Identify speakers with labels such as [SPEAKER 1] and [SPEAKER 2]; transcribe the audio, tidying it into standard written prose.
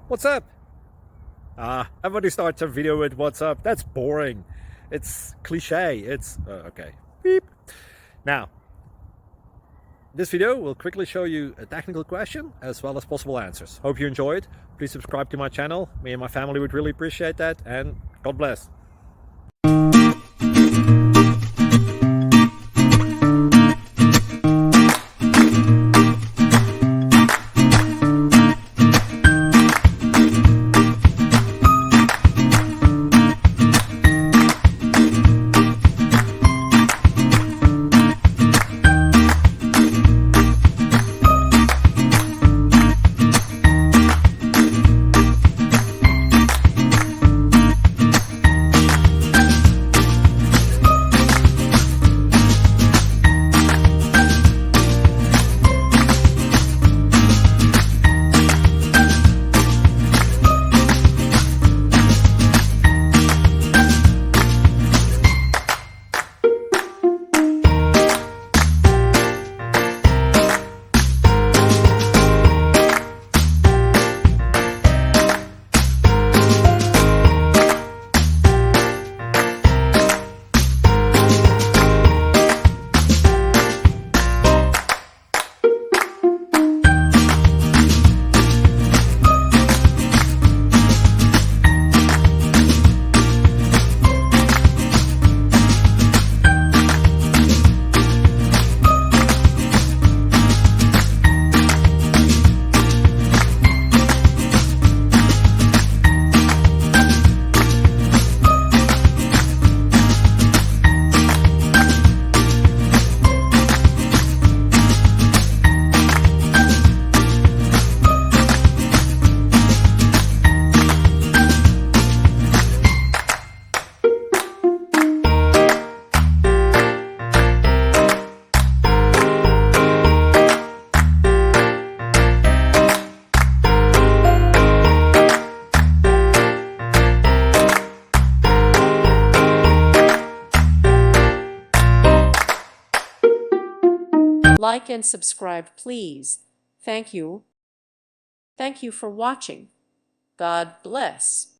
[SPEAKER 1] What's up? Everybody starts a video with what's up. That's boring. It's cliche. It's okay. Beep. Now, this video will quickly show you a technical question as well as possible answers. Hope you enjoyed. Please subscribe to my channel. Me and my family would really appreciate that, and God bless.
[SPEAKER 2] Like and subscribe, please. Thank you. Thank you for watching. God bless.